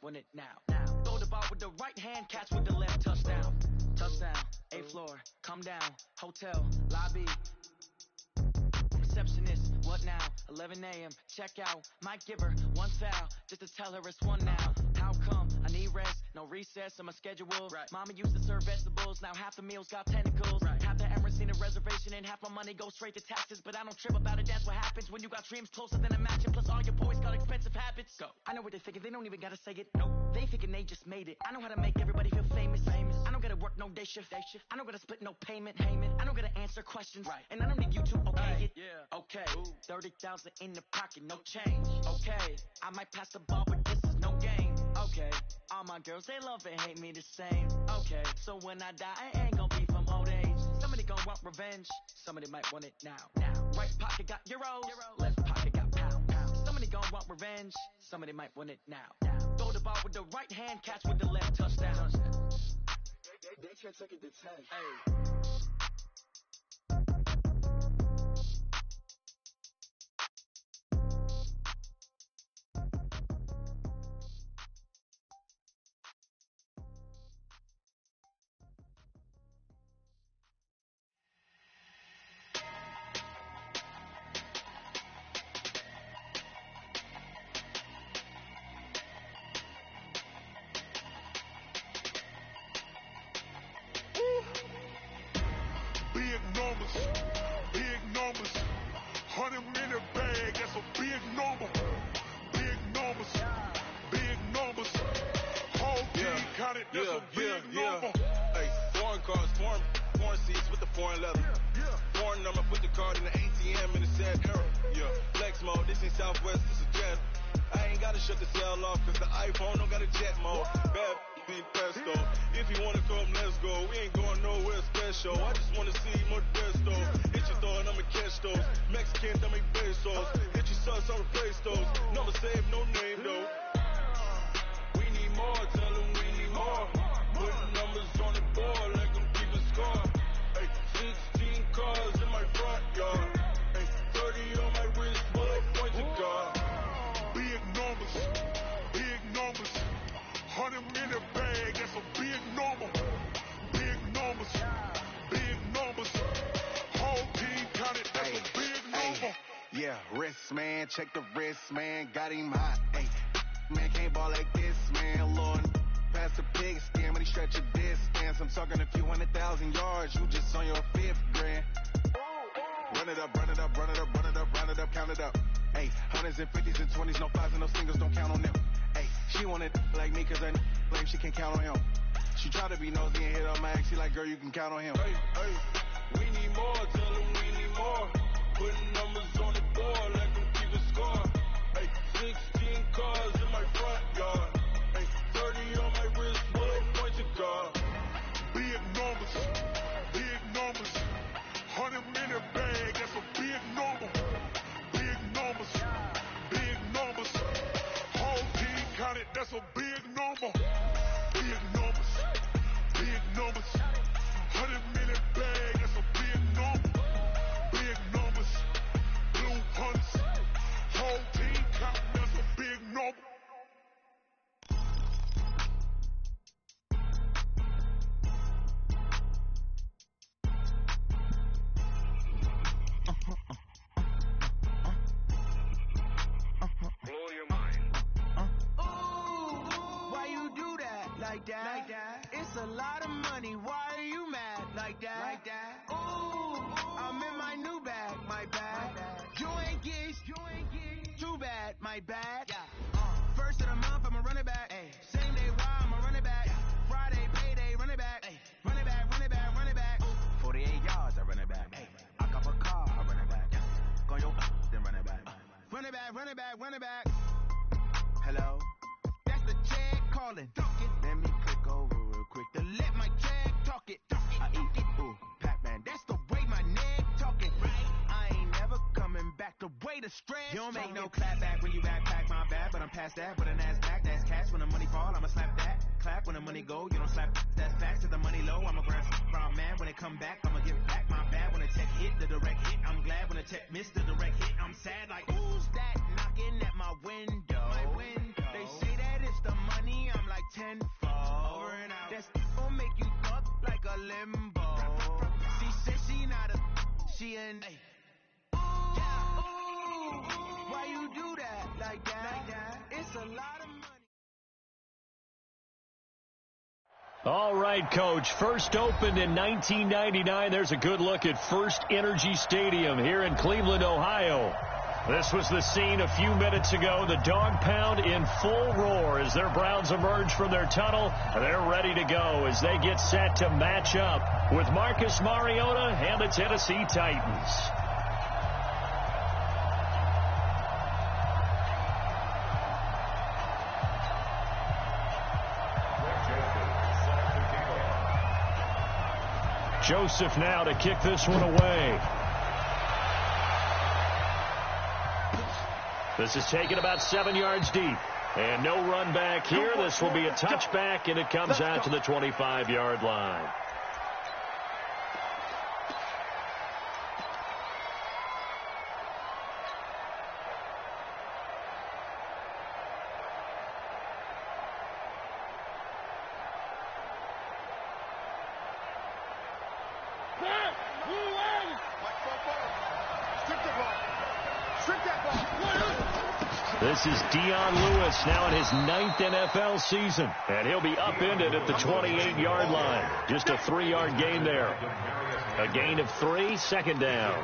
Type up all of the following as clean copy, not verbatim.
win it now. Throw the ball with the right hand, catch with the left, touchdown. Touchdown, 8th floor, come down, hotel, lobby. Receptionist, what now? 11 a.m., check out. Might give her one foul, just to tell her it's one now. How come? I need rest, no recess in my schedule. Right. Mama used to serve vegetables, now half the meals got tentacles. Right. Half the Emirates need a reservation and half my money goes straight to taxes. But I don't trip about it, that's what happens when you got dreams closer than a match. And plus all your boys got expensive habits. Go. I know what they're thinking, they don't even gotta say it. Nope. They thinking they just made it. I know how to make everybody feel famous. I don't gotta work no day shift. I don't gotta split no payment. I don't gotta answer questions. Right. And I don't need you to okay it. Yeah. Okay. 30,000 in the pocket, no change. Okay. I might pass the ball, but this is no game. Okay. All my girls, they love and hate me the same. Okay. So when I die, I ain't gonna be from old age. Somebody gon' want revenge. Somebody might want it now. Right pocket got euros. Left pocket got pound. Somebody gon' want revenge. Somebody might want it now. Throw the ball with the right hand, catch with the left, touchdown. They can't take it to 10. Hey. Big numbers, 100-minute bag, that's a big number. Big numbers, whole team counted, that's a big number. Hey, foreign cars, foreign seats with the foreign leather. Foreign number, put the card in the ATM in the sad era. Yeah, flex mode, this ain't Southwest, this is jet. I ain't gotta shut the cell off, cause the iPhone don't got a jet mode. Bad be pesto. If you wanna come, let's go. We ain't going nowhere special. I just wanna see Modesto. Hit your throw and I'ma catch those. Mexicans, I make pesos. Hit your sus, I'll replace those. Never save, no name though. We need more, tell them we need more. Putting numbers on the board like I'm keeping score. Hey, 16 cars in my front yard. Hey, 30 on my wrist, bullet point to God. Big numbers, 100-minute bag, that's a big number. Big numbers, whole team counted, that's a big number. Yeah, wrist man, check the wrist man, got him hot. Ay, man can't ball like this, man. Lord, pass the pig skin when he stretch a distance. I'm talking a few 100,000 yards, you just on your 5th grand. Run it up, count it up. Ay, 100s and 50s and 20s, no 5s and no singles, don't count on them. Ay, she wanted like me cause I blame she can't count on him. She try to be nosy and hit on my ex, she like, girl, you can count on him. Hey, we need more, tell them we need more. Putting numbers on the board like I'm keeping score. Hey, 16 cars in my front yard. Hey, 30 on my wrist, bullet point to God. Big numbers, 100-minute bag, that's a big number. Big numbers, whole team counted, that's a big number. Big numbers, 100-minute bag, that's a big number. Big numbers, blue punts, whole team counting, that's a big number. Blow your mind. Why you do that? Like that? It's a lot of money. Why are you mad? Like that? Ooh, I'm in my new bag. My bad. You ain't gigs. Too bad. My bad. First of the month, I'ma run it back. Same day, why I'ma run it back. Friday, payday, run it back. Run it back. 48 yards, I run it back. I cop a car, I run it back. Go yo, then run it back. Run it back. Hello? That's the check calling. Let me click over real quick to let my check talk it. I eat it, ooh, Pac-Man. That's the way my neck talking. I ain't never coming back. The way the stress. You don't make no clap back when you backpack, my bad. But I'm past that. With a NASDAQ, that's cash. When the money fall, I'ma slap that. Clap when the money go. You don't slap. That's facts. To the money low, I'ma grab from man. When it come back, I'ma give back my bad. When the tech hit, the direct hit. I'm glad when the tech missed the direct hit. I'm sad like, who's that knocking at my window? They say that it's the money tenfold. That's gon' make you up like a limbo. She said she not a, she an. Ooh, why you do that like that? It's a lot of money. All right, Coach. First opened in 1999. There's a good look at First Energy Stadium here in Cleveland, Ohio. This was the scene a few minutes ago. The dog pound in full roar as their Browns emerge from their tunnel. They're ready to go as they get set to match up with Marcus Mariota and the Tennessee Titans. Joseph now to kick this one away. This is taken about 7 yards deep. And no run back here. This will be a touchback, and it comes out to the 25-yard line. This is Dion Lewis now in his 9th NFL season, and he'll be upended at the 28-yard line. Just a 3-yard gain there. A gain of 3, second down.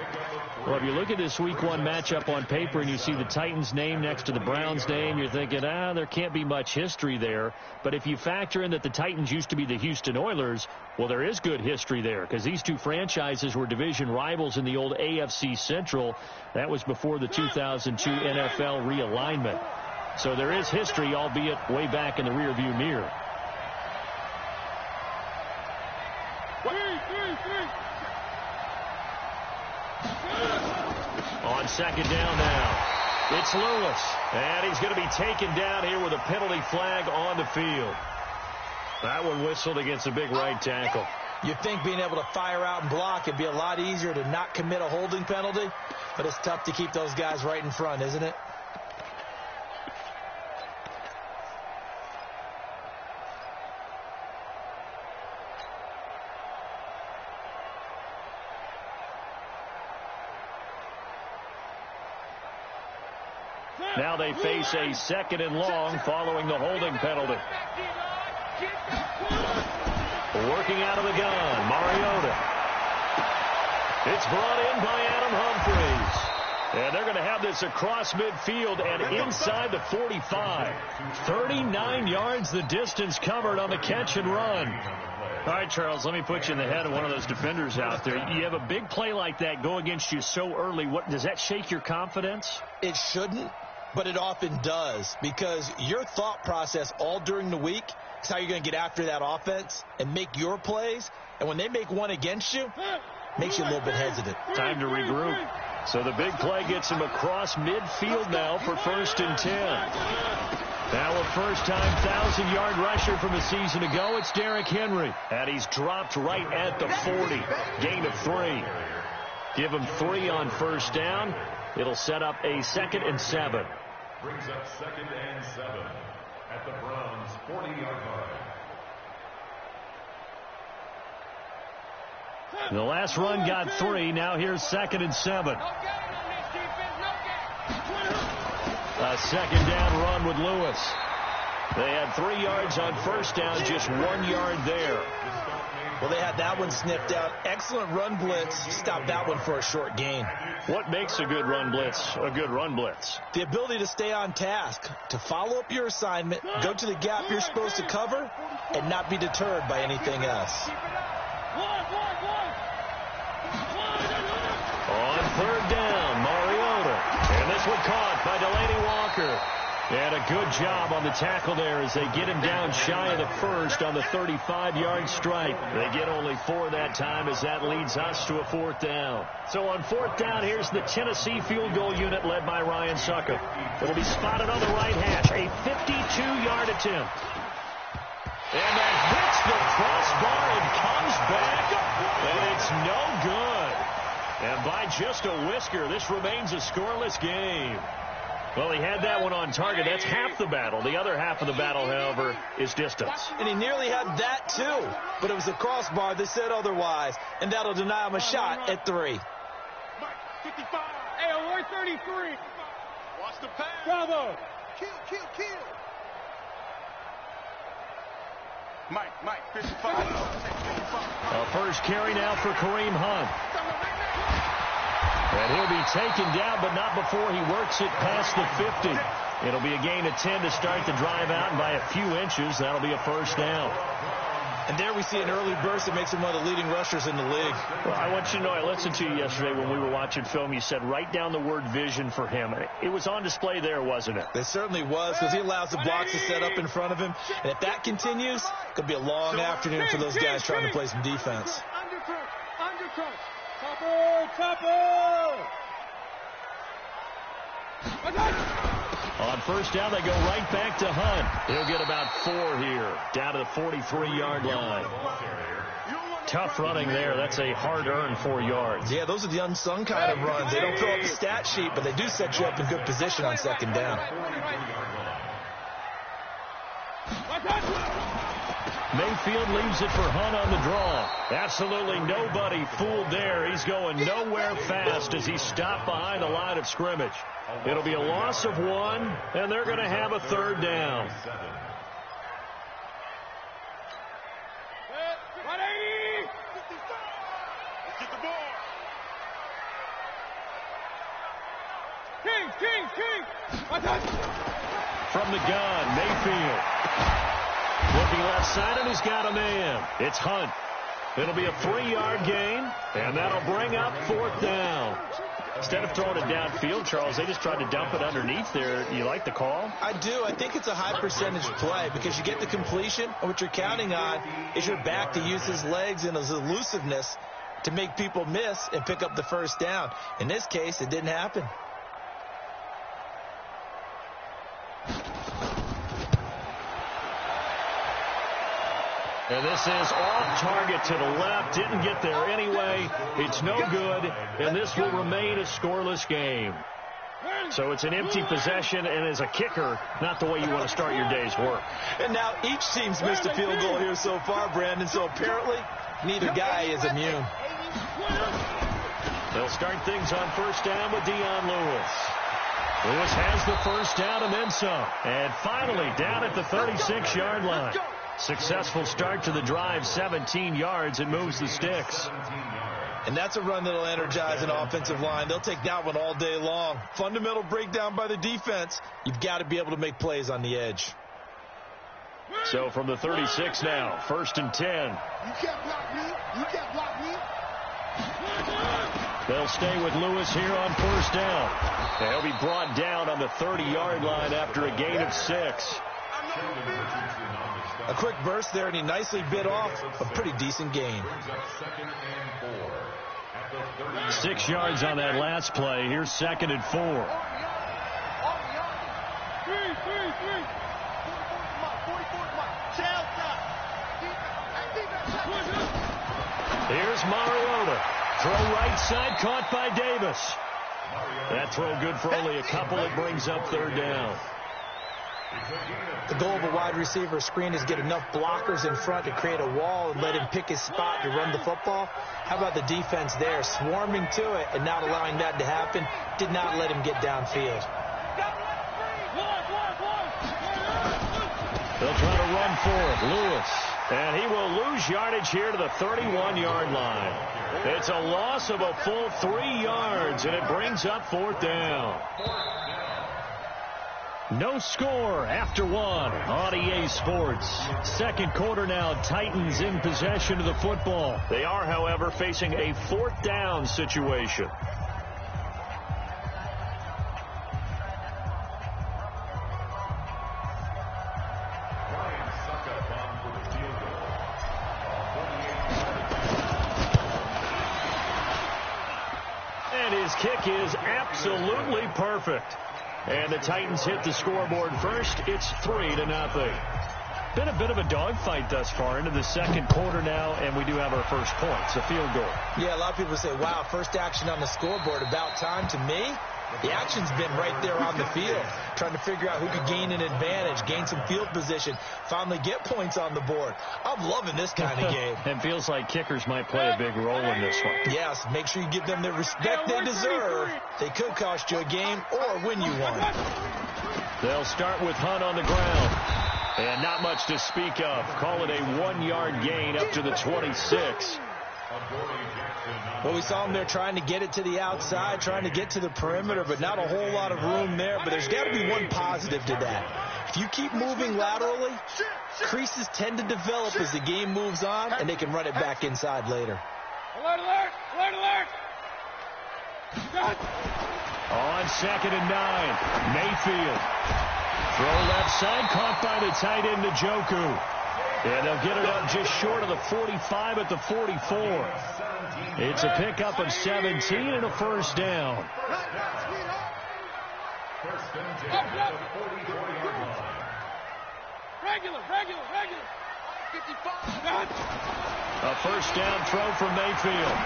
Well, if you look at this Week 1 matchup on paper and you see the Titans name next to the Browns name, you're thinking, there can't be much history there. But if you factor in that the Titans used to be the Houston Oilers, well, there is good history there because these two franchises were division rivals in the old AFC Central. That was before the 2002 NFL realignment. So there is history, albeit way back in the rearview mirror. On second down now, it's Lewis, and he's going to be taken down here with a penalty flag on the field. That one whistled against a big right tackle. You'd think being able to fire out and block it'd be a lot easier to not commit a holding penalty, but it's tough to keep those guys right in front, isn't it? Now they face a second and long following the holding penalty. Working out of the gun, Mariota. It's brought in by Adam Humphries. And they're going to have this across midfield and inside the 45. 39 yards the distance covered on the catch and run. All right, Charles, let me put you in the head of one of those defenders out there. You have a big play like that go against you so early. Does that shake your confidence? It shouldn't, but it often does, because your thought process all during the week is how you're going to get after that offense and make your plays. And when they make one against you, makes you a little bit hesitant. Time to regroup. So the big play gets him across midfield now for 1st and 10. Now a first-time 1,000-yard rusher from a season ago, it's Derrick Henry. And he's dropped right at the 40. Gain of 3. Give him 3 on first down. It'll set up a 2nd and 7. Brings up 2nd and 7 at the Browns' 40-yard line. The last run got 3. Now here's 2nd and 7. A second down run with Lewis. They had 3 yards on first down, just 1 yard there. Well, they had that one sniffed out. Excellent run blitz. Stopped that one for a short gain. What makes a good run blitz a good run blitz? The ability to stay on task, to follow up your assignment, go to the gap you're supposed to cover, and not be deterred by anything else. On third down, Mariota. And this one caught by Delaney Walker. And a good job on the tackle there as they get him down shy of the first on the 35-yard strike. They get only 4 that time as that leads us to a 4th down. So on 4th down, here's the Tennessee field goal unit led by Ryan Succop. It'll be spotted on the right hash, a 52-yard attempt. And that hits the crossbar and comes back, and it's no good. And by just a whisker, this remains a scoreless game. Well, he had that one on target. That's half the battle. The other half of the battle, however, is distance. And he nearly had that, too. But it was a crossbar that said otherwise. And that'll deny him a shot at 3. 55. Hey, avoid 33. Watch the pass. Bravo. Kill. Mike, 55. A first carry now for Kareem Hunt. And he'll be taken down, but not before he works it past the 50. It'll be a gain of 10 to start the drive out, and by a few inches, that'll be a first down. And there we see an early burst that makes him one of the leading rushers in the league. Well, I want you to know, I listened to you yesterday when we were watching film. You said write down the word vision for him. It was on display there, wasn't it? It certainly was, because he allows the blocks to set up in front of him. And if that continues, it could be a long afternoon for those guys trying to play some defense. Undercut. Topper. On first down, they go right back to Hunt. He'll get about 4 here, down to the 43-yard line. Tough running there. That's a hard-earned 4 yards. Yeah, those are the unsung kind of runs. They don't fill up the stat sheet, but they do set you up in good position on second down. Mayfield leaves it for Hunt on the draw. Absolutely nobody fooled there. He's going nowhere fast as he's stopped behind the line of scrimmage. It'll be a loss of 1, and they're going to have a third down. 180. Get the ball. King. From the gun, Mayfield. Looking left side, and he's got a man. It's Hunt. It'll be a 3-yard gain, and that'll bring up 4th down. Instead of throwing it downfield, Charles, they just tried to dump it underneath there. You like the call? I do. I think it's a high percentage play because you get the completion, and what you're counting on is your back to use his legs and his elusiveness to make people miss and pick up the first down. In this case, it didn't happen. And this is off target to the left. Didn't get there anyway. It's no good, and this will remain a scoreless game. So it's an empty possession, and as a kicker, not the way you want to start your day's work. And now each team's missed a field goal here so far, Brandon, so apparently neither guy is immune. They'll start things on first down with Dion Lewis. Lewis has the first down and then some. And finally down at the 36-yard line. Successful start to the drive, 17 yards. It moves the sticks. And that's a run that'll energize an offensive line. They'll take that one all day long. Fundamental breakdown by the defense. You've got to be able to make plays on the edge. So from the 36 now, 1st and 10. You can't block me. They'll stay with Lewis here on first down. They'll be brought down on the 30-yard line after a gain of 6. A quick burst there, and he nicely bit off a pretty decent gain. 6 yards on that last play. Here's 2nd and 4. Here's Mariota. Throw right side, caught by Davis. That throw good for only a couple. It brings up 3rd down. The goal of a wide receiver screen is get enough blockers in front to create a wall and let him pick his spot to run the football. How about the defense there, swarming to it and not allowing that to happen? Did not let him get downfield. They'll try to run for it. Lewis. And he will lose yardage here to the 31-yard line. It's a loss of a full 3 yards, and it brings up 4th down. No score after 1 on EA Sports. Second quarter now, Titans in possession of the football. They are, however, facing a 4th down situation. And his kick is absolutely perfect. And the Titans hit the scoreboard first. It's 3-0. Been a bit of a dogfight thus far into the second quarter now, and we do have our first point. It's a field goal. Yeah, a lot of people say, wow, first action on the scoreboard, about time. To me, The action's been right there on the field, trying to figure out who could gain an advantage, gain some field position, finally get points on the board. I'm loving this kind of game. It feels like kickers might play a big role in this one. Yes, make sure you give them the respect they deserve. They could cost you a game or win you one. They'll start with Hunt on the ground. And not much to speak of. Call it a 1-yard gain up to the 26. Well, we saw him there trying to get it to the outside, trying to get to the perimeter, but not a whole lot of room there. But there's got to be one positive to that. If you keep moving laterally, creases tend to develop as the game moves on, and they can run it back inside later. Alert, alert, alert, alert. On 2nd and 9, Mayfield. Throw left side, caught by the tight end Njoku. And they'll get it up just short of the 45 at the 44. It's a pickup of 17 and a first down. Regular. 55. A first down throw from Mayfield.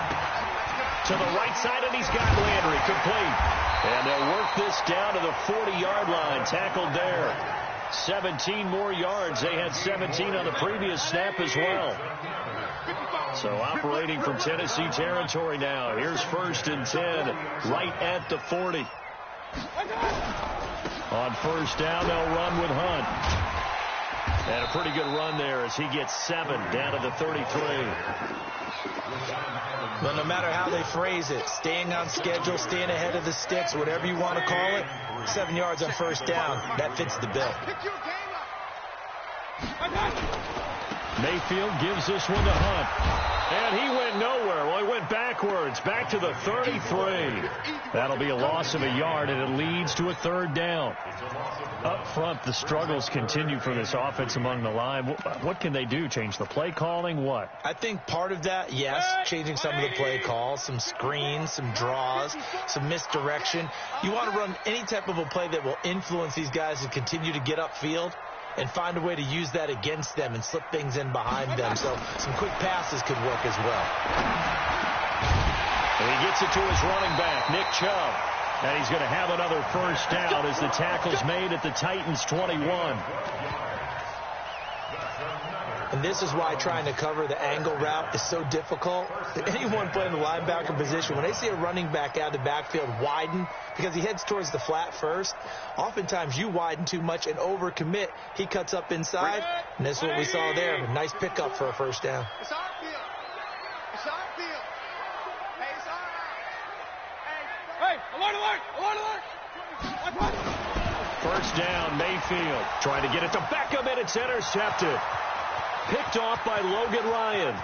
To the right side, and he's got Landry complete. And they'll work this down to the 40-yard line. Tackled there. 17 more yards. They had 17 on the previous snap as well. So operating from Tennessee territory now. Here's 1st and 10, right at the 40. On first down, they'll run with Hunt. And a pretty good run there as he gets 7 down to the 33. Well, no matter how they phrase it, staying on schedule, staying ahead of the sticks, whatever you want to call it, 7 yards on first down, that fits the bill. Mayfield gives this one to Hunt. And he went nowhere. Well, he went backwards, back to the 33. That'll be a loss of a yard, and it leads to a 3rd down. Up front, the struggles continue for this offense among the line. What can they do? Change the play calling? What? I think part of that, yes, changing some of the play calls, some screens, some draws, some misdirection. You want to run any type of a play that will influence these guys to continue to get upfield and find a way to use that against them and slip things in behind them. So some quick passes could work as well. And he gets it to his running back, Nick Chubb. And he's going to have another first down as the tackle's made at the Titans' 21. And this is why trying to cover the angle route is so difficult. Anyone playing the linebacker position, when they see a running back out of the backfield widen, because he heads towards the flat first, oftentimes you widen too much and overcommit. He cuts up inside, and that's what we saw there. A nice pickup for a first down. It's our field. It's our field. Hey, it's all right. Hey, alert, alert, alert, alert. First down, Mayfield trying to get it to Beckham, and it's intercepted. Picked off by Logan Ryan.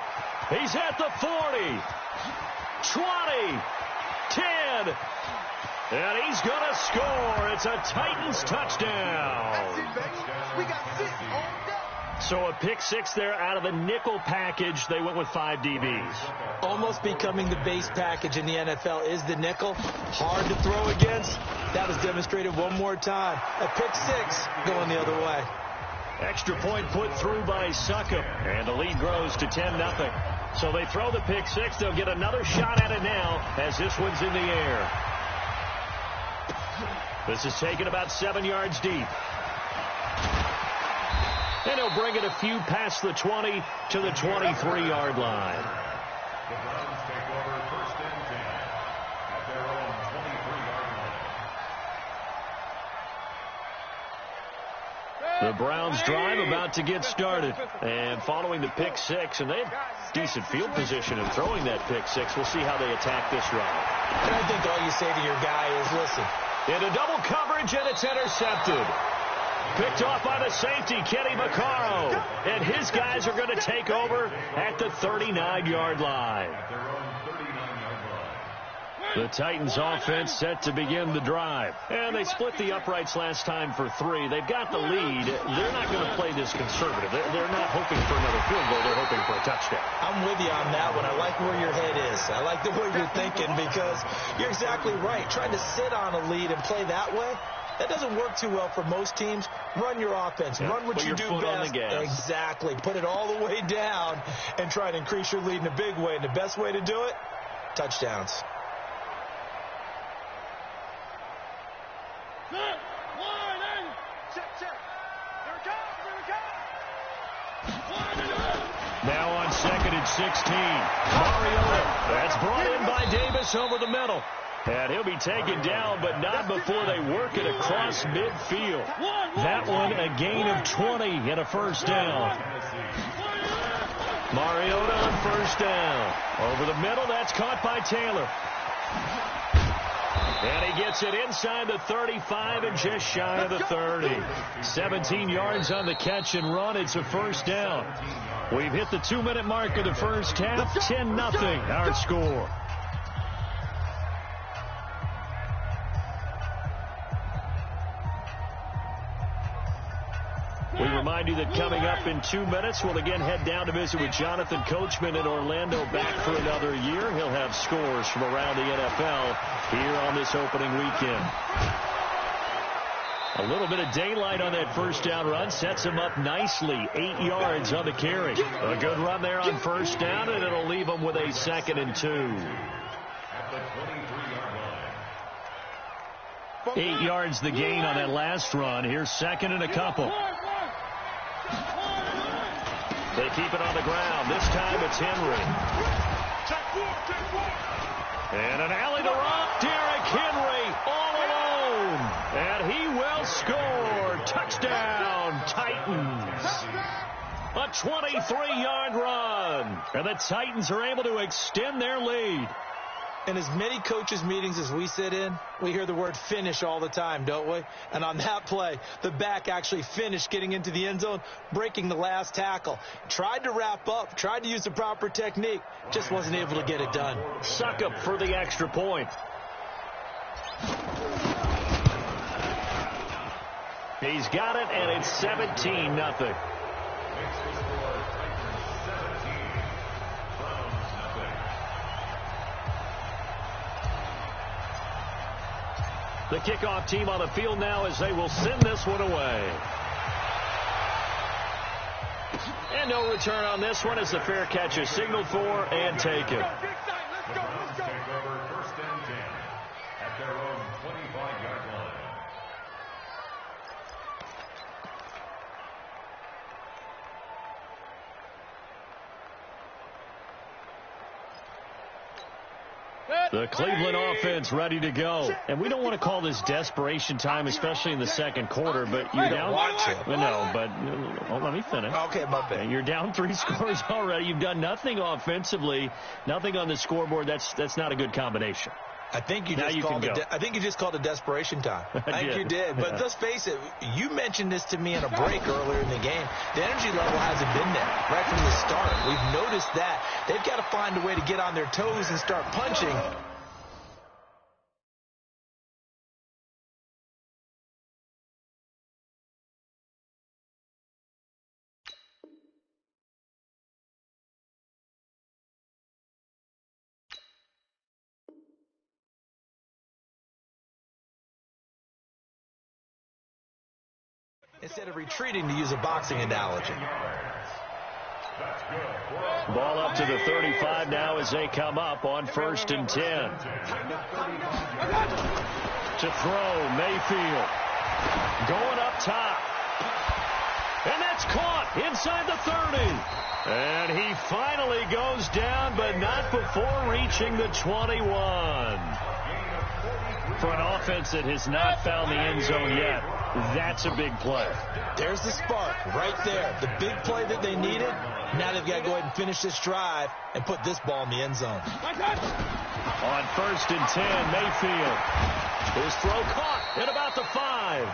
He's at the 40, 20, 10, and he's going to score. It's a Titans touchdown. That's it, baby. We got 6 all day. So a pick 6 there out of the nickel package. They went with 5 DBs. Almost becoming the base package in the NFL is the nickel. Hard to throw against. That was demonstrated one more time. A pick 6 going the other way. Extra point put through by Succop, and the lead grows to 10-0. So they throw the pick 6. They'll get another shot at it now as this one's in the air. This is taken about 7 yards deep. And he'll bring it a few past the 20 to the 23-yard line. The Browns take over 1st and 10 at their own 23-yard line. The Browns drive about to get started. And following the pick 6, and they have decent field position in throwing that pick 6. We'll see how they attack this run. And I think all you say to your guy is, listen. Into double coverage, and it's intercepted. Picked off by the safety, Kenny Vaccaro. And his guys are going to take over at the 39-yard line. The Titans offense set to begin the drive. And they split the uprights last time for 3. They've got the lead. They're not going to play this conservative. They're not hoping for another field goal. They're hoping for a touchdown. I'm with you on that one. I like where your head is. I like the way you're thinking because you're exactly right. Trying to sit on a lead and play that way, that doesn't work too well for most teams. Run your offense. Run what you do best. Exactly. Put it all the way down and try to increase your lead in a big way. And the best way to do it, touchdowns. Now on second and 16. Mariota. That's brought in by Davis over the middle. And he'll be taken down, but not before they work it across midfield. That one a gain of 20 and a first down. Mariota on first down. Over the middle, that's caught by Taylor. And he gets it inside the 35 and just shy of the 30. 17 yards on the catch and run. It's a first down. We've hit the 2-minute mark of the first half. 10-0 our score. We remind you that coming up in 2 minutes, we'll again head down to visit with Jonathan Coachman in Orlando, back for another year. He'll have scores from around the NFL here on this opening weekend. A little bit of daylight on that first down run sets him up nicely. 8 yards on the carry. A good run there on first down, and it'll leave him with a 2nd and 2. At the 23-yard line. 8 yards the gain on that last run. Here's 2nd and a couple. They keep it on the ground. This time it's Henry. And an alley to Rock. Derrick Henry all alone. And he will score. Touchdown, Titans. A 23-yard run. And the Titans are able to extend their lead. In as many coaches' meetings as we sit in, we hear the word finish all the time, don't we? And on that play, the back actually finished getting into the end zone, breaking the last tackle. Tried to wrap up, tried to use the proper technique, just wasn't able to get it done. Suck up for the extra point. He's got it, and it's 17-0. The kickoff team on the field now as they will send this one away. And no return on this one as the fair catch is signaled for and taken. The Browns take over 1st and 10 at their own 25-yard line. The Cleveland offense ready to go. And we don't want to call this desperation time, especially in the second quarter, but you're down. No, but let me finish. Okay, my bad. You're down 3 scores already. You've done nothing offensively, nothing on the scoreboard. That's not a good combination. I think you just called it desperation time. I think you did. But let's face it, you mentioned this to me in a break earlier in the game. The energy level hasn't been there right from the start. We've noticed that. They've got to find a way to get on their toes and start punching. Instead of retreating, to use a boxing analogy. Ball up to the 35 now as they come up on 1st and 10. To throw, Mayfield. Going up top. And that's caught inside the 30. And he finally goes down, but not before reaching the 21. For an offense that has not found the end zone yet, that's a big play. There's the spark right there. The big play that they needed. Now they've got to go ahead and finish this drive and put this ball in the end zone. On 1st and 10, Mayfield. His throw caught at about the 5.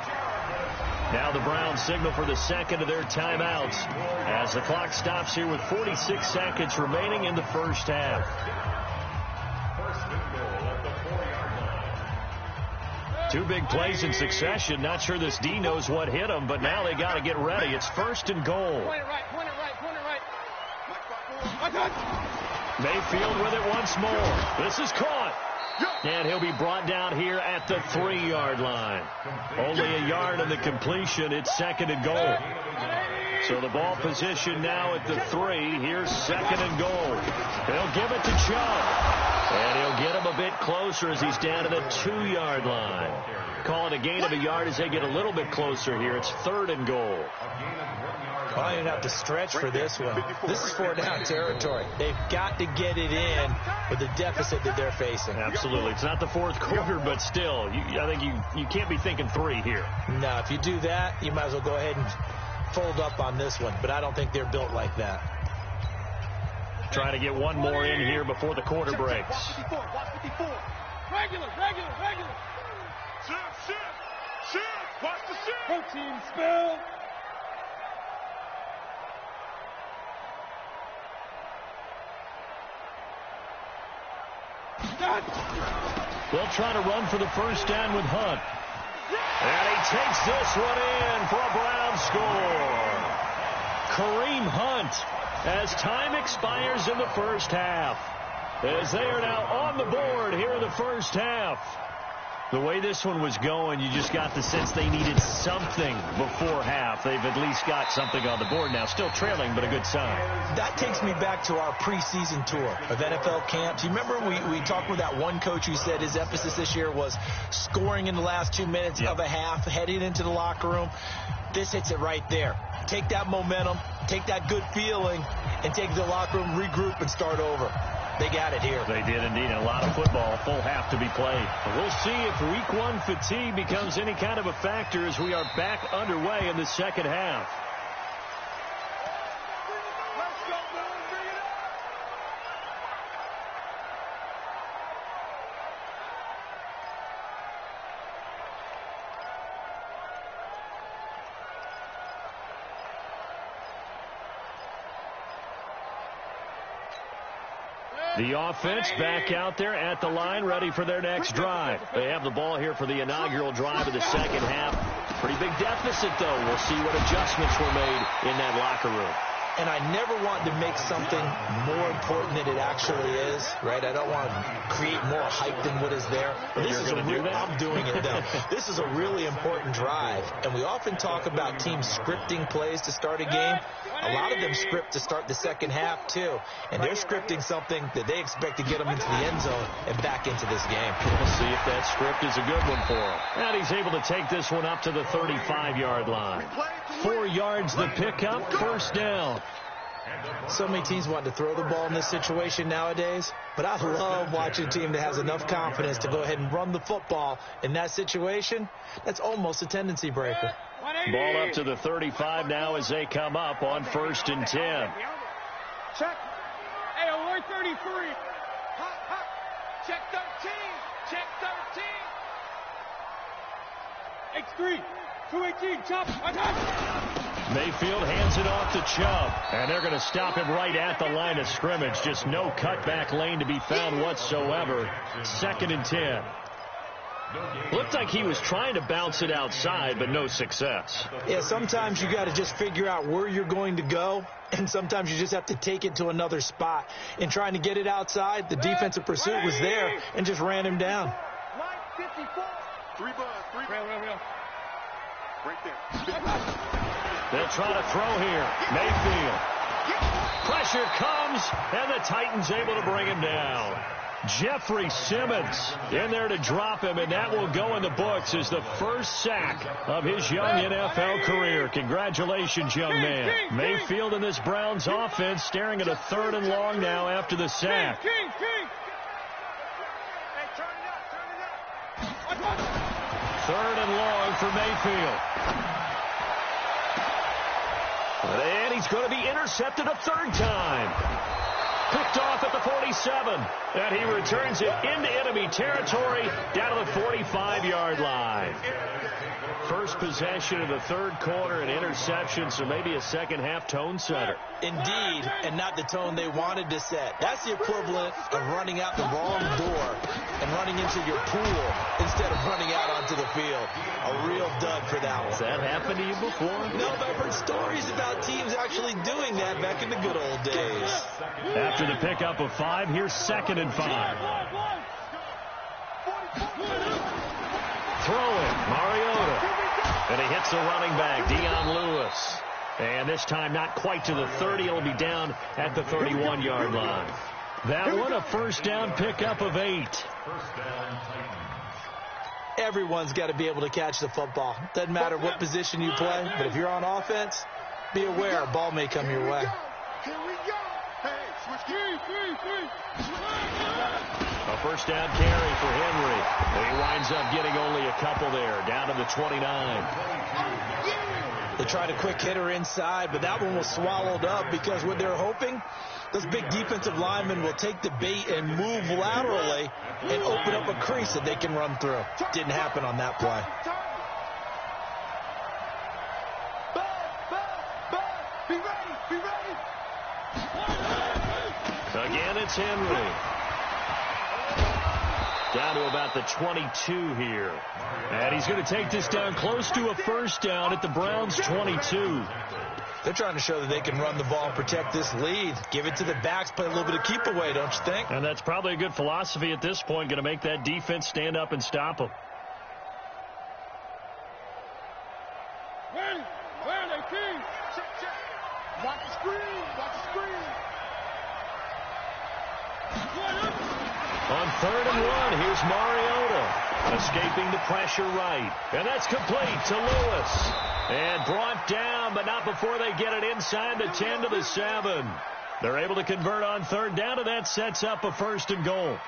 Now the Browns signal for the second of their timeouts as the clock stops here with 46 seconds remaining in the first half. Two big plays in succession. Not sure this D knows what hit him, but now they got to get ready. It's 1st and goal. Point it right. Mayfield with it once more. This is caught. And he'll be brought down here at the 3-yard line. Only a yard on the completion. It's 2nd and goal. So the ball position now at the 3. Here's 2nd and goal. He'll give it to Chubb. And he'll get him a bit closer as he's down to the 2-yard line. Call it a gain of a yard as they get a little bit closer here. It's 3rd and goal. I don't even have to stretch for this one. This is 4-down territory. They've got to get it in with the deficit that they're facing. Absolutely. It's not the 4th quarter, but still, I think you can't be thinking 3 here. No, if you do that, you might as well go ahead and fold up on this one. But I don't think they're built like that. Trying to get one more in here before the quarter breaks. Watch 54. Regular. Shift. Watch the shift. Protein spill. They'll try to run for the first down with Hunt. And he takes this one in for a Brown score. Kareem Hunt, as time expires in the first half, as they are now on the board here in the first half. The way this one was going, you just got the sense they needed something before half. They've at least got something on the board now. Still trailing, but a good sign. That takes me back to our preseason tour of NFL camps. You remember we talked with that one coach who said his emphasis this year was scoring in the last 2 minutes of a half, heading into the locker room. This hits it right there. Take that momentum, take that good feeling, and take the locker room, regroup, and start over. They got it here. They did indeed. A lot of football, full half to be played. We'll see if week 1 fatigue becomes any kind of a factor as we are back underway in the second half. The offense back out there at the line, ready for their next drive. They have the ball here for the inaugural drive of the second half. Pretty big deficit, though. We'll see what adjustments were made in that locker room. And I never want to make something more important than it actually is, right? I don't want to create more hype than what is there. But this is I'm doing it, though. This is a really important drive. And we often talk about teams scripting plays to start a game. A lot of them script to start the second half, too. And they're scripting something that they expect to get them into the end zone and back into this game. We'll see if that script is a good one for him. And he's able to take this one up to the 35-yard line. 4 yards the pickup, first down. So many teams want to throw the ball in this situation nowadays, but I love watching a team that has enough confidence to go ahead and run the football in that situation. That's almost a tendency breaker. Ball up to the 35 now as they come up on 1st and 10. Check. Hey, alert 33. Hot. Check 13. Check 13. X3. 218. Chop. Mayfield hands it off to Chubb, and they're going to stop him right at the line of scrimmage. Just no cutback lane to be found whatsoever. 2nd and 10. Looked like he was trying to bounce it outside, but no success. Yeah, sometimes you got to just figure out where you're going to go, and sometimes you just have to take it to another spot. In trying to get it outside, the defensive pursuit was there and just ran him down. Line 54. 3 buzz. Real. Right there. They'll try to throw here. Mayfield. Pressure comes, and the Titans able to bring him down. Jeffrey Simmons in there to drop him, and that will go in the books as the first sack of his young NFL career. Congratulations, young man. Mayfield in this Browns offense staring at a 3rd and long now after the sack. Hey, turn it up. 3rd and long for Mayfield. And he's going to be intercepted a 3rd time. Picked off at the 47. And he returns it into enemy territory down to the 45-yard line. First possession of the 3rd quarter, an interception, so maybe a second half tone setter. Indeed, and not the tone they wanted to set. That's the equivalent of running out the wrong door and running into your pool instead of running out onto the field. A real dud for that one. Has that happened to you before? No, but I've heard stories about teams actually doing that back in the good old days. After the pickup of 5, here's 2nd and 5. Throwing, Mariota. And he hits the running back, Dion Lewis. And this time not quite to the 30. It'll be down at the 31-yard line. That one a first down pickup of 8. First down, Titans. Everyone's got to be able to catch the football. Doesn't matter what position you play, but if you're on offense, be aware a ball may come your way. Here we go. Hey, switch three. A first down carry for Henry. He winds up getting only a couple there, down to the 29. They tried a quick hitter inside, but that one was swallowed up because what they're hoping, those big defensive linemen will take the bait and move laterally and open up a crease that they can run through. Didn't happen on that play. Be ready. Again, it's Henry. Down to about the 22 here. And he's going to take this down close to a first down at the Browns' 22. They're trying to show that they can run the ball and protect this lead. Give it to the backs, play a little bit of keep away, don't you think? And that's probably a good philosophy at this point, going to make that defense stand up and stop them. Where are they, King? Check. Watch the screen. On 3rd and 1, here's Mariota. Escaping the pressure right. And that's complete to Lewis. And brought down, but not before they get it inside the 10 to the 7. They're able to convert on 3rd down, and that sets up a 1st and goal.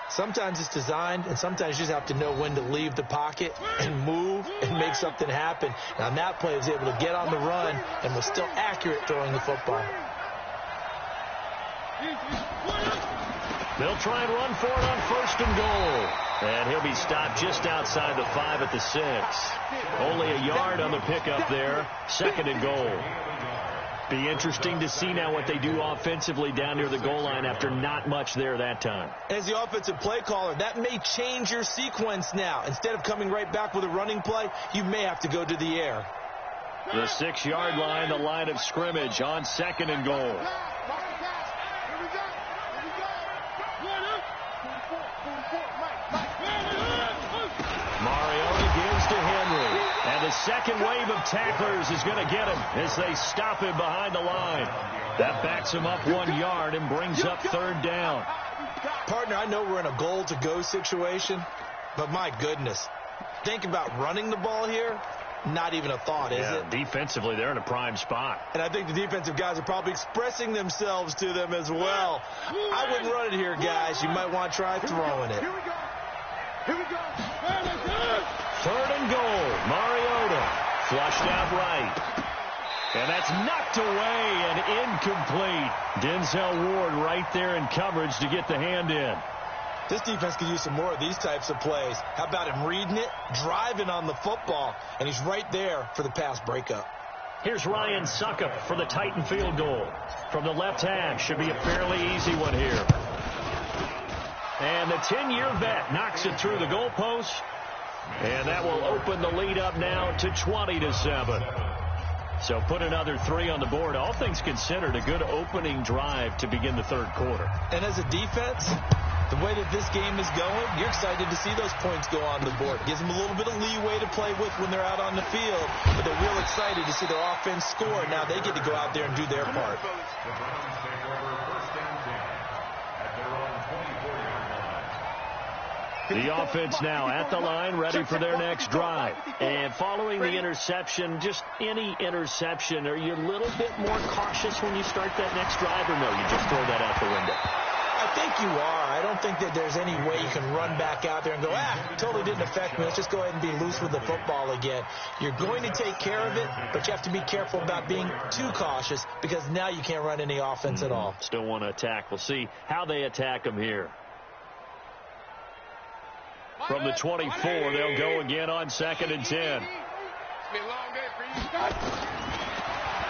Sometimes it's designed, and sometimes you just have to know when to leave the pocket and move and make something happen. And on that play, he was able to get on the run and was still accurate throwing the football. They'll try and run for it on 1st and goal. And he'll be stopped just outside the 5 at the 6. Only a yard on the pickup there. 2nd and goal. Be interesting to see now what they do offensively down near the goal line after not much there that time. As the offensive play caller, that may change your sequence now. Instead of coming right back with a running play, you may have to go to the air. The 6-yard line, the line of scrimmage on 2nd and goal. Mariota gives to Henry. And the second wave of tacklers is going to get him as they stop him behind the line. That backs him up 1 yard and brings up 3rd down. Partner, I know we're in a goal-to-go situation, but my goodness. Think about running the ball here. Not even a thought, is it? Defensively, they're in a prime spot. And I think the defensive guys are probably expressing themselves to them as well. I wouldn't run it here, guys. You might want to try throwing it. Here we go. 3rd and goal. Mariota flushed out right. And that's knocked away and incomplete. Denzel Ward right there in coverage to get the hand in. This defense could use some more of these types of plays. How about him reading it, driving on the football, and he's right there for the pass breakup. Here's Ryan Suckup for the Titan field goal. From the left hash, should be a fairly easy one here. And the 10-year vet knocks it through the goalpost. And that will open the lead up now to 20-7. So put another 3 on the board. All things considered, a good opening drive to begin the 3rd quarter. And as a defense, the way that this game is going, you're excited to see those points go on the board. Gives them a little bit of leeway to play with when they're out on the field. But they're real excited to see their offense score. Now they get to go out there and do their part. The Browns take over 1st and 10 at their own 24-yard line. The offense now at the line, ready for their next drive. And following the interception, just any interception, are you a little bit more cautious when you start that next drive, or no, you just throw that out the window? I think you are. I don't think that there's any way you can run back out there and go, totally didn't affect me. Let's just go ahead and be loose with the football again. You're going to take care of it, but you have to be careful about being too cautious because now you can't run any offense at all. Still want to attack. We'll see how they attack them here. From the 24, they'll go again on 2nd and 10. It's been a long day for you.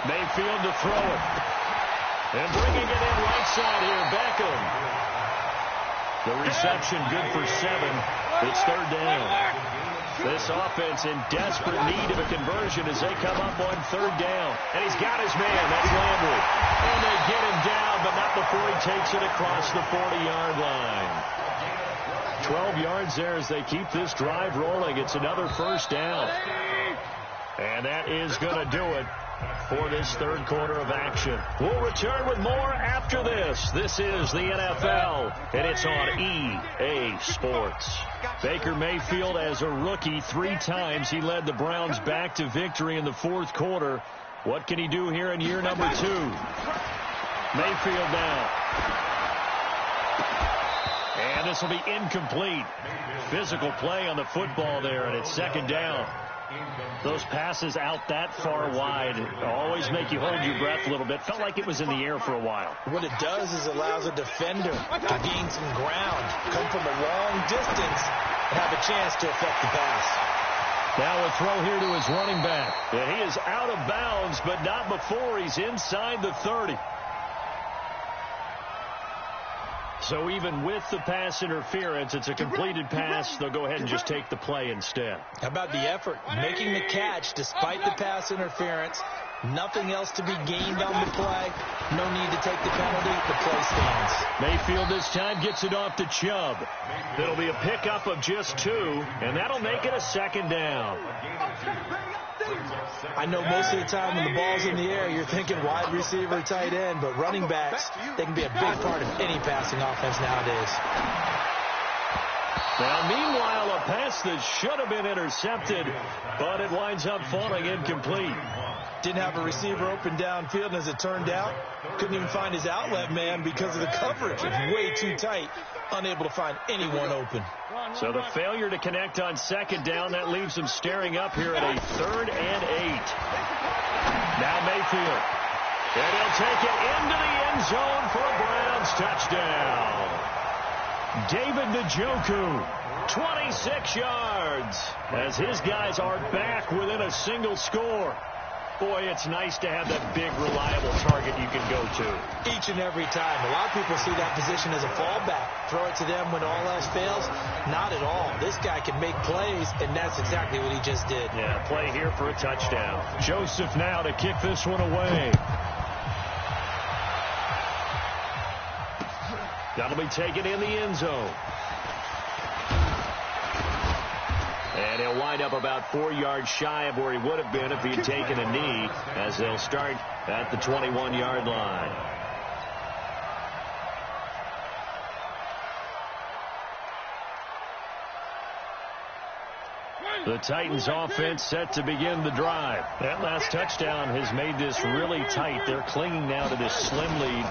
Mayfield to throw it. And bringing it in right side here, Beckham. The reception good for 7. It's 3rd down. This offense in desperate need of a conversion as they come up on 3rd down. And he's got his man. That's Landry. And they get him down, but not before he takes it across the 40-yard line. 12 yards there as they keep this drive rolling. It's another 1st down. And that is going to do it for this third quarter of action. We'll return with more after this. This is the NFL, and it's on EA Sports. Baker Mayfield, as a rookie, 3 times he led the Browns back to victory in the fourth quarter. What can he do here in year number 2? Mayfield now. And this will be incomplete. Physical play on the football there, and it's second down. Those passes out that far wide always make you hold your breath a little bit. Felt like it was in the air for a while. What it does is allows a defender to gain some ground, come from a long distance, and have a chance to affect the pass. Now a throw here to his running back. And he is out of bounds, but not before he's inside the 30. So even with the pass interference, it's a completed pass. They'll go ahead and just take the play instead. How about the effort? Making the catch despite the pass interference. Nothing else to be gained on the play. No need to take the penalty. The play stands. Mayfield this time gets it off to Chubb. It'll be a pickup of just 2, and that'll make it a second down. I know most of the time when the ball's in the air, you're thinking wide receiver, tight end, but running backs, they can be a big part of any passing offense nowadays. Now, meanwhile, a pass that should have been intercepted, but it winds up falling incomplete. Didn't have a receiver open downfield, and as it turned out, couldn't even find his outlet man because of the coverage. It was way too tight, unable to find anyone open. So the failure to connect on second down, that leaves him staring up here at a 3rd and 8. Now Mayfield. And he'll take it into the end zone for a Browns touchdown. David Njoku, 26 yards, as his guys are back within a single score. Boy, it's nice to have that big, reliable target you can go to. Each and every time. A lot of people see that position as a fallback. Throw it to them when all else fails. Not at all. This guy can make plays, and that's exactly what he just did. Yeah, play here for a touchdown. Joseph now to kick this one away. That'll be taken in the end zone. And he'll wind up about 4 yards shy of where he would have been if he had taken a knee, as they'll start at the 21-yard line. The Titans offense set to begin the drive. That last touchdown has made this really tight. They're clinging now to this slim lead.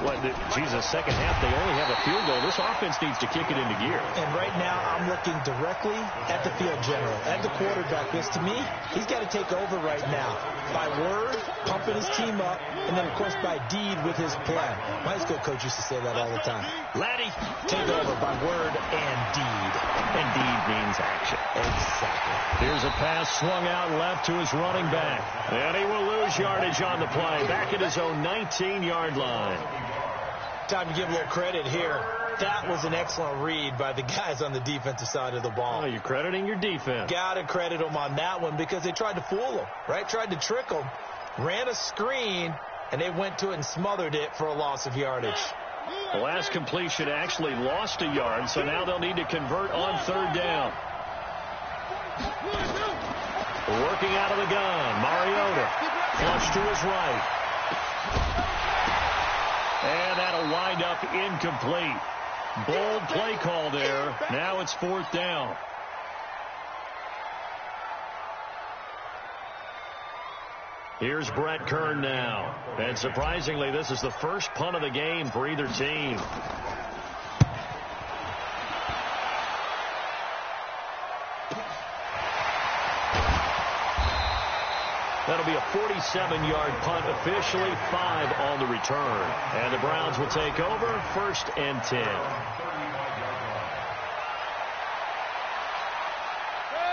Second half, they only have a field goal. This offense needs to kick it into gear. And right now, I'm looking directly at the field general, at the quarterback, because to me, he's got to take over right now. By word, pumping his team up, and then, of course, by deed with his plan. My high school coach used to say that all the time. Laddie, take over by word and deed. And deed means action. Exactly. Here's a pass swung out left to his running back. And he will lose yardage on the play. Back at his own 19-yard line. Time to give a little credit here. That was an excellent read by the guys on the defensive side of the ball. Oh, you're crediting your defense. Got to credit them on that one because they tried to fool him, right? Tried to trick him. Ran a screen, and they went to it and smothered it for a loss of yardage. The last completion actually lost a yard, so now they'll need to convert on 3rd down. Working out of the gun, Mariota. Flush to his right. And that'll wind up incomplete. Bold play call there. Now it's 4th down. Here's Brett Kern now. And surprisingly, this is the first punt of the game for either team. That'll be a 47-yard punt, officially 5 on the return. And the Browns will take over, 1st and 10.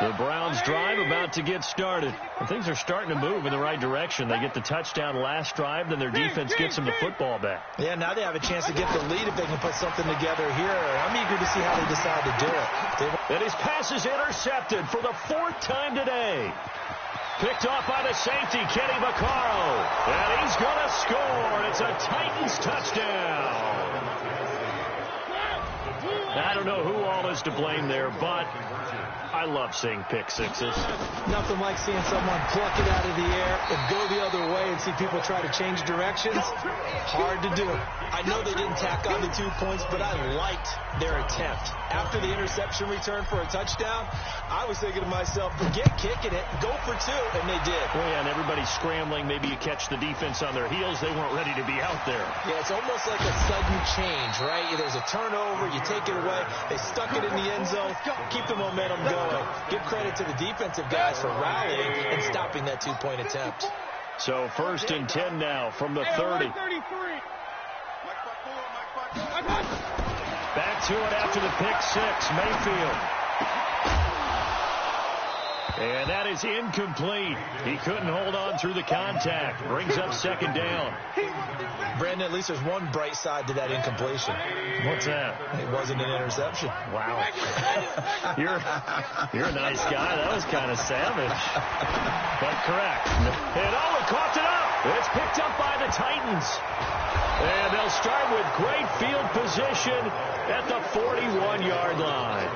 The Browns drive about to get started. And things are starting to move in the right direction. They get the touchdown last drive, then their defense gets them the football back. Yeah, now they have a chance to get the lead if they can put something together here. I'm eager to see how they decide to do it. And his pass is intercepted for the 4th time today. Picked off by the safety, Kenny Vaccaro. And he's going to score. It's a Titans touchdown. I don't know who all is to blame there, but I love seeing pick sixes. Nothing like seeing someone pluck it out of the air and go the other way and see people try to change directions. Hard to do. I know they didn't tack on the 2 points, but I liked their attempt. After the interception return for a touchdown, I was thinking to myself, forget kicking it, go for 2, and they did. Well, yeah, and everybody's scrambling. Maybe you catch the defense on their heels. They weren't ready to be out there. Yeah, it's almost like a sudden change, right? There's a turnover, you take it away, they stuck it in the end zone, keep the momentum going. Give credit to the defensive guys for rallying and stopping that 2-point attempt. So 1st and 10 now from the 30. Back to it after the pick 6, Mayfield. And that is incomplete. He couldn't hold on through the contact. Brings up 2nd down. Brandon, at least there's one bright side to that incompletion. What's that? It wasn't an interception. Wow. You're a nice guy. That was kind of savage. But correct. And caught it up. It's picked up by the Titans. And they'll start with great field position at the 41-yard line.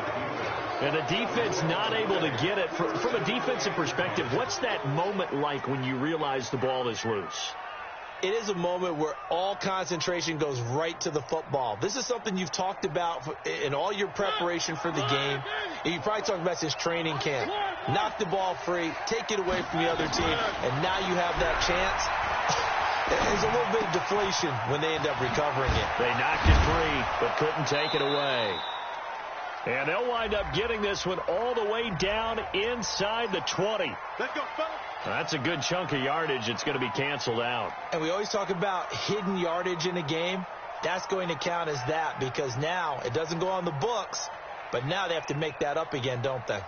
And the defense not able to get it. From a defensive perspective, what's that moment like when you realize the ball is loose? It is a moment where all concentration goes right to the football. This is something you've talked about in all your preparation for the game. And you probably talked about since training camp. Knock the ball free, take it away from the other team, and now you have that chance. There's a little bit of deflation when they end up recovering it. They knocked it free, but couldn't take it away. And they'll wind up getting this one all the way down inside the 20. Let's go, fellas. That's a good chunk of yardage. It's going to be canceled out. And we always talk about hidden yardage in a game. That's going to count as that because now it doesn't go on the books, but now they have to make that up again, don't they?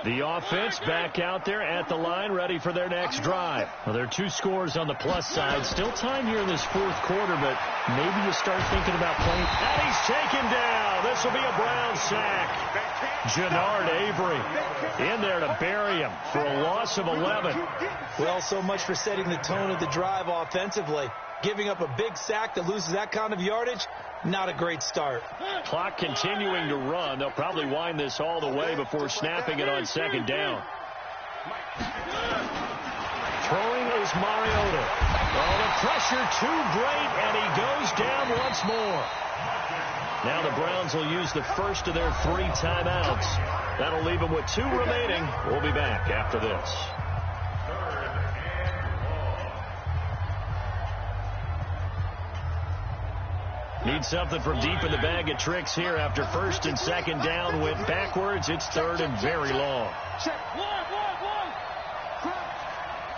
The offense back out there at the line, ready for their next drive. Well, there are 2 scores on the plus side. Still time here in this 4th quarter, but maybe you start thinking about playing. And he's taken down. This will be a Brown sack. Jannard Avery in there to bury him for a loss of 11. Well, so much for setting the tone of the drive offensively. Giving up a big sack that loses that kind of yardage, not a great start. Clock continuing to run. They'll probably wind this all the way before snapping it on 2nd down. Throwing is Mariota. Oh, the pressure too great, and he goes down once more. Now the Browns will use the first of their 3 timeouts. That'll leave them with 2 remaining. We'll be back after this. Need something from deep in the bag of tricks here after 1st and 2nd down. Went backwards. It's 3rd and very long. Check. One.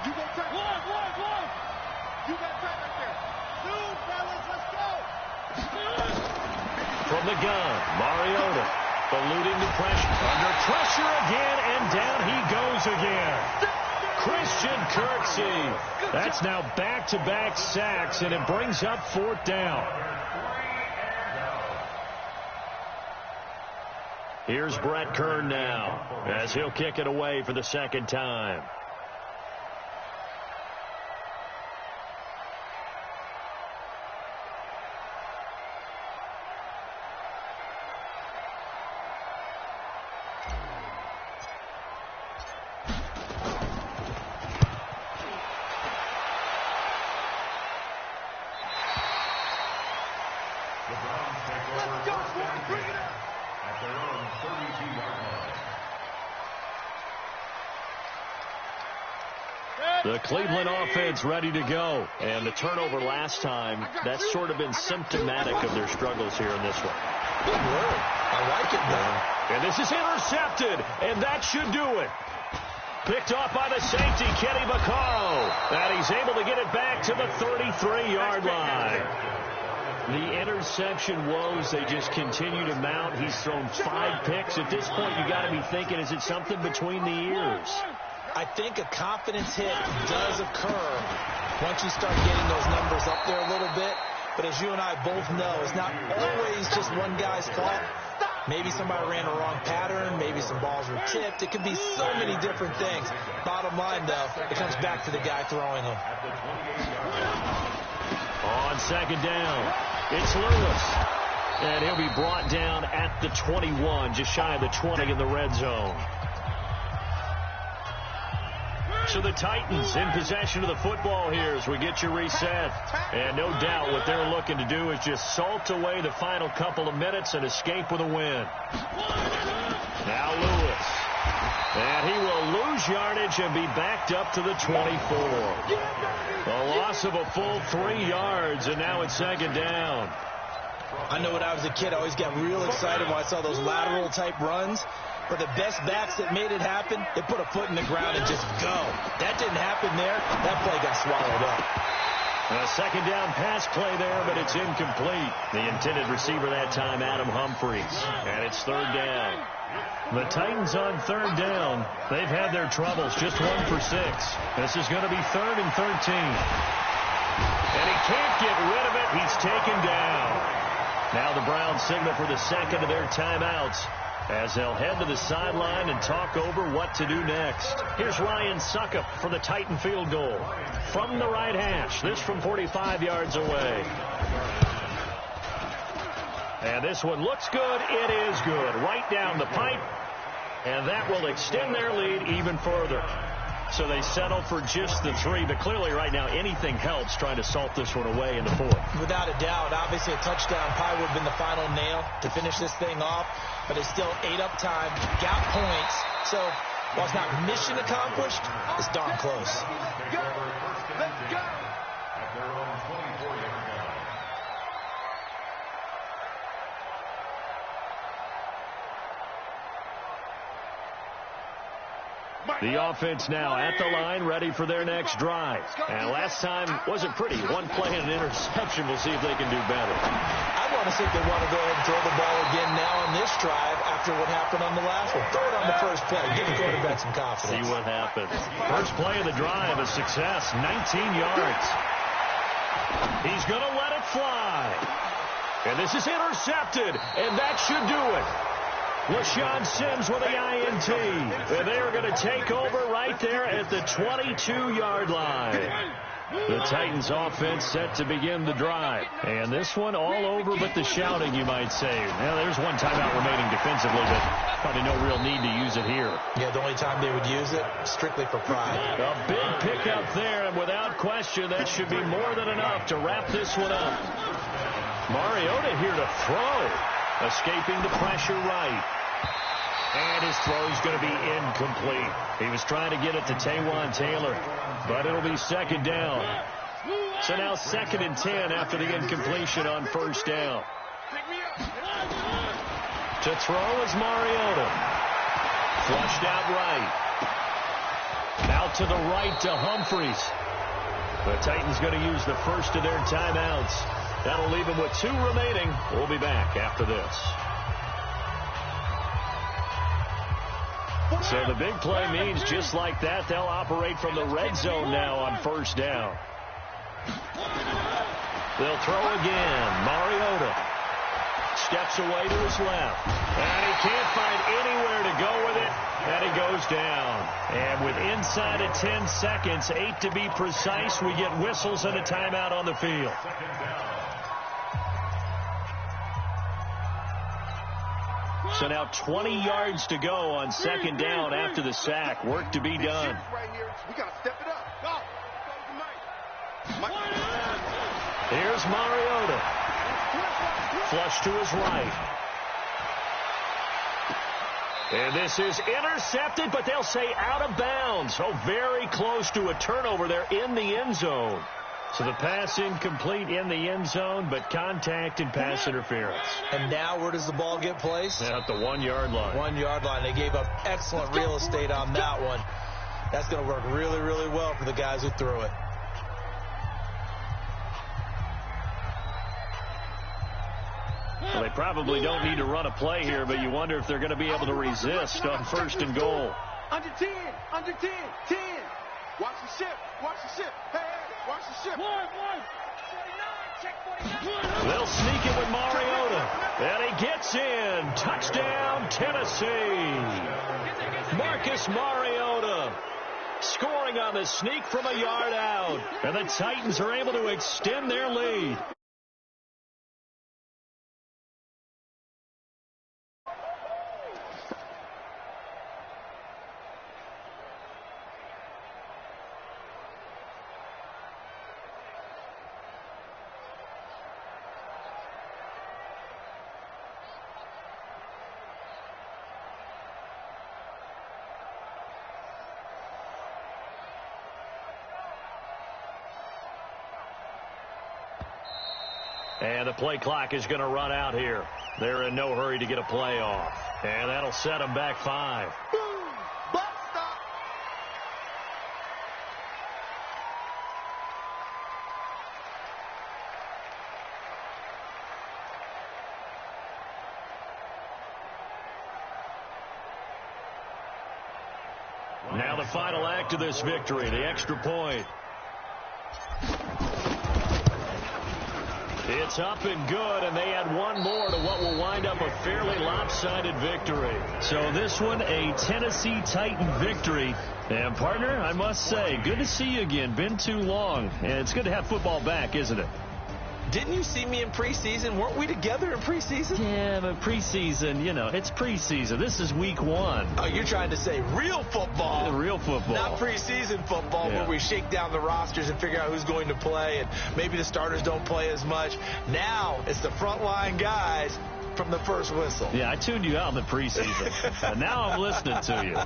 You got time. One. You got time right there. 2, fellas, let's go. From the gun, Mariota eluding the pressure. Under pressure again, and down he goes again. Christian Kirksey. That's now back-to-back sacks, and it brings up 4th down. Here's Brett Kern now as he'll kick it away for the 2nd time. The Cleveland offense ready to go. And the turnover last time, that's sort of been symptomatic of their struggles here in this one. Good word. I like it, man. And this is intercepted, and that should do it. Picked off by the safety, Kenny Vaccaro. And he's able to get it back to the 33-yard line. The interception woes, they just continue to mount. He's thrown 5 picks. At this point, you got to be thinking, is it something between the ears? I think a confidence hit does occur once you start getting those numbers up there a little bit. But as you and I both know, it's not always just one guy's fault. Maybe somebody ran a wrong pattern. Maybe some balls were tipped. It could be so many different things. Bottom line, though, it comes back to the guy throwing them. On 2nd down, it's Lewis. And he'll be brought down at the 21, just shy of the 20 in the red zone. So the Titans in possession of the football here as we get you reset. And no doubt what they're looking to do is just salt away the final couple of minutes and escape with a win. Now Lewis. And he will lose yardage and be backed up to the 24. A loss of a full 3 yards, and now it's second down. I know when I was a kid, I always got real excited when I saw those lateral-type runs. But the best backs that made it happen, they put a foot in the ground and just go. That didn't happen there. That play got swallowed up. A second down pass play there, but it's incomplete. The intended receiver that time, Adam Humphries. And it's third down. The Titans on third down. They've had their troubles, just 1 for 6. This is going to be 3rd and 13. And he can't get rid of it. He's taken down. Now the Browns signal for the second of their timeouts as they'll head to the sideline and talk over what to do next. Here's Ryan Suckup for the Titan field goal. From the right hash, this from 45 yards away. And this one looks good. It is good. Right down the pipe. And that will extend their lead even further. So they settle for just the 3, but clearly right now anything helps trying to salt this one away in the 4th. Without a doubt, obviously a touchdown probably would have been the final nail to finish this thing off, but it's still 8 up time, got points, so while it's not mission accomplished, it's darn close. Let's go! Let's go! At their own 24-yard line. The offense now at the line, ready for their next drive. And last time wasn't pretty. One play and an interception. We'll see if they can do better. I want to see if they want to go ahead and throw the ball again now on this drive after what happened on the last one. Throw it on the first play. Give the quarterback some confidence. See what happens. First play of the drive, a success, 19 yards. He's going to let it fly. And this is intercepted, and that should do it. LaShawn Sims with the INT. And they are going to take over right there at the 22-yard line. The Titans offense set to begin the drive. And this one all over but the shouting, you might say. Now, there's one timeout remaining defensively, but probably no real need to use it here. Yeah, the only time they would use it, strictly for pride. A big pickup there, and without question, that should be more than enough to wrap this one up. Mariota here to throw. Escaping the pressure right. And his throw is going to be incomplete. He was trying to get it to Taywan Taylor, but it'll be second down. So now 2nd and 10 after the incompletion on first down. To throw is Mariota. Flushed out right. Out to the right to Humphries. The Titans going to use the first of their timeouts. That'll leave them with 2 remaining. We'll be back after this. So the big play means just like that, they'll operate from the red zone now on first down. They'll throw again. Mariota steps away to his left. And he can't find anywhere to go with it. And he goes down. And with inside of 10 seconds, 8 to be precise, we get whistles and a timeout on the field. So now 20 yards to go on second down after the sack. Work to be done. We got to step it up. Go. Here's Mariota. Flush to his right. And this is intercepted, but they'll say out of bounds. So very close to a turnover there in the end zone. So the pass incomplete in the end zone, but contact and pass interference. And now where does the ball get placed? At the 1-yard line. 1-yard line. They gave up excellent real estate on that one. That's going to work really, really well for the guys who threw it. Well, they probably don't need to run a play here, but you wonder if they're going to be able to resist on first and goal. Under 10, 10. Watch the ship. Hey, watch the ship. 49, check 49. They'll sneak it with Mariota. And he gets in. Touchdown, Tennessee. Marcus Mariota scoring on the sneak from a yard out. And the Titans are able to extend their lead. And the play clock is going to run out here. They're in no hurry to get a play off. And that'll set them back 5. Now the final act of this victory, the extra point. It's up and good, and they add one more to what will wind up a fairly lopsided victory. So this one, a Tennessee Titan victory. And, partner, I must say, good to see you again. Been too long. And it's good to have football back, isn't it? Didn't you see me in preseason? Weren't we together in preseason? Yeah, but preseason, you know, it's preseason. This is week 1. Oh, you're trying to say real football. Real football. Not preseason football where we shake down the rosters and figure out who's going to play, and maybe the starters don't play as much. Now it's the frontline guys from the first whistle. Yeah, I tuned you out in the preseason. And now I'm listening to you.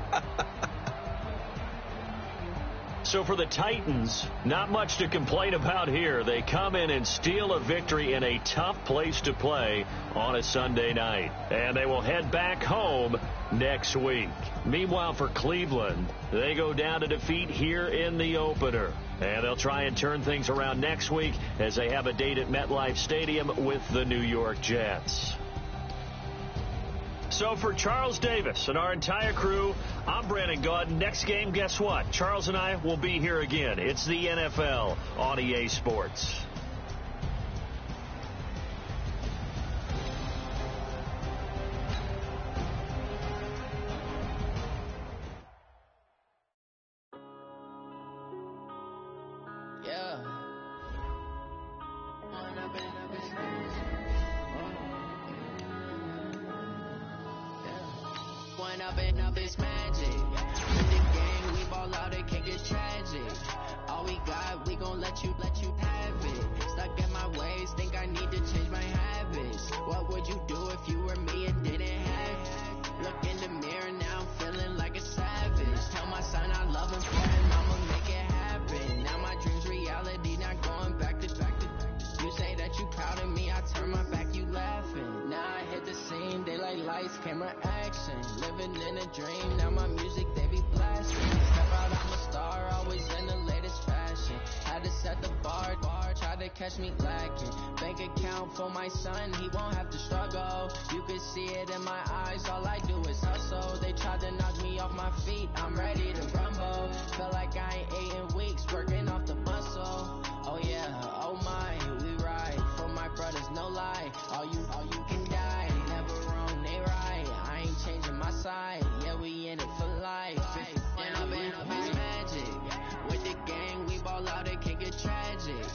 So for the Titans, not much to complain about here. They come in and steal a victory in a tough place to play on a Sunday night. And they will head back home next week. Meanwhile, for Cleveland, they go down to defeat here in the opener. And they'll try and turn things around next week as they have a date at MetLife Stadium with the New York Jets. So for Charles Davis and our entire crew, I'm Brandon Gaudin. Next game, guess what? Charles and I will be here again. It's the NFL on EA Sports. Up it's magic. With the gang, we ball out, it can't get tragic. All we got, we gon' let you have it. Stuck in my ways, think I need to change my habits. What would you do if you were me and didn't have it? Look in the mirror now, I'm feeling like a savage. Tell my son I love him for him, I'ma make it happen. Now my dream's reality, not going back to. You say that you proud of me, I turn my back, you laughing. Now I hit the scene, daylight lights, camera action. Living in a dream, now my music, they be blasting. Step out, I'm a star, always in the latest fashion. Had to set the bar, try to catch me lacking. Bank account for my son, he won't have to struggle. You could see it in my eyes, all I do is hustle. They tried to knock me off my feet, I'm ready to rumble. Feel like I ain't ate in weeks, working off the muscle. Oh yeah, oh my, we ride for my brothers, no lie. All you can die, never wrong, they right. I ain't changing my side, yeah, we in it for life. When I've been up, it's magic. With the gang, we ball out, it can't get tragic.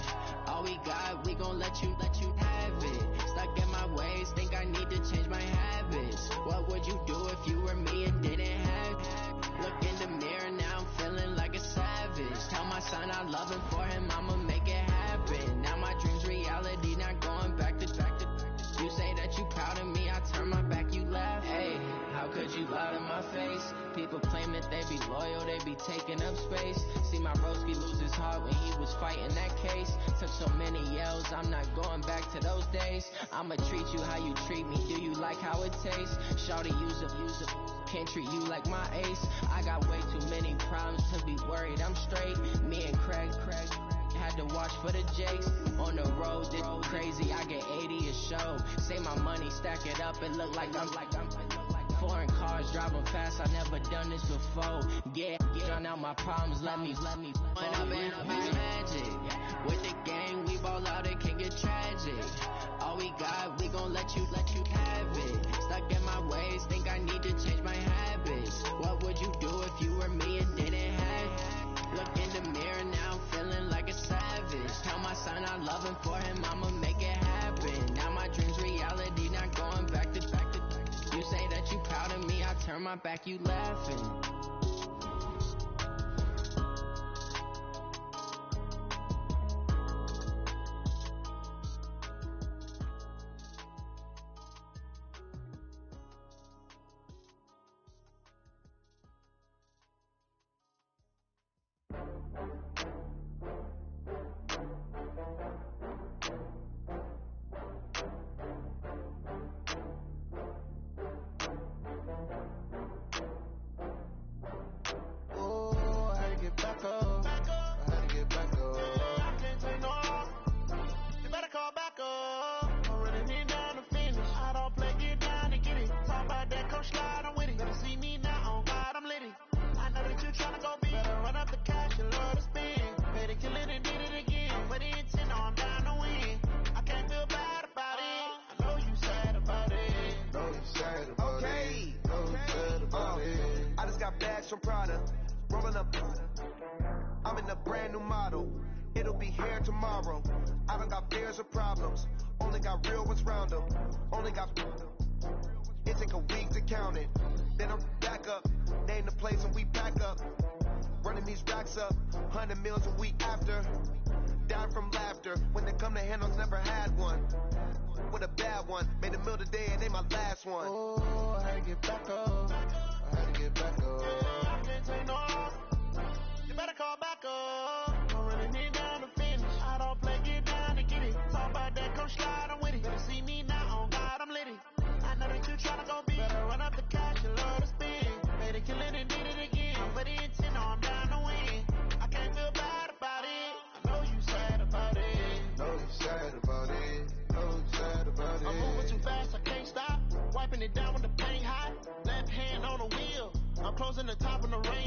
All we got, we gon' let you have it. Stuck in my ways, think I need to change my habits. What would you do if you were me and didn't have it? Look in the mirror now, I'm feeling like a savage. Tell my son I love him for him, I'ma make it happen. Now my dream's reality, not going back to. You say that you proud of me, I turn my back, you laugh. Hey, how could you lie to my face? People claim that they be loyal, they be taking up space. See my broski lose his heart when he was fighting that case. Took so many yells, I'm not going back to those days. I'ma treat you how you treat me, do you like how it tastes? Shawty, use a can't treat you like my ace. I got way too many problems to be worried, I'm straight. Me and Craig had to watch for the Jakes. On the road, it's crazy, I get 80 a show. Say my money, stack it up, it look like I'm foreign cars, driving fast, I never done this before. Yeah, drown out my problems, let me. When I've been up, it's magic. With the gang, we ball out, it can get tragic. All we got, we gon' let you have it. Stuck in my ways, think I need to change my habits. What would you do if you were me and didn't have it? Look in the mirror now, I'm feeling like a savage. Tell my son I love him for him, I'ma make it happen. Now my dream's reality, not going back to. You say that you proud of me, I turn my back, you laughing. Hermes from Prada. Rolling up. I'm in a brand new model. It'll be here tomorrow. I don't got fears or problems. Only got real ones round them. Only got. It take a week to count it. Then I'm back up. Name the place and we pack up. Running these racks up. 100 meals a week after. Die from laughter. When they come to handles, never had one. With a bad one. Made a meal today and ain't my last one. Oh, I had to get back up. I had to get back up. I can't take no loss. You better call back up. I'm running it down to finish. I don't play, get down to get it. Talk about that, come slide, I'm with it. Better see me now, on God, I'm litty. I know that you tryna go big. Better run up the cash, you love to spend. Made it, kill it, and did it again. I'm for the intent, no, I'm down to win. I can't feel bad about it. I know you sad about it. Know you sad about it. Know you sad about it. I'm moving too fast, I can't stop. Wiping it down with the paint hot. Left hand on the wheel. I'm closing the top of the rain.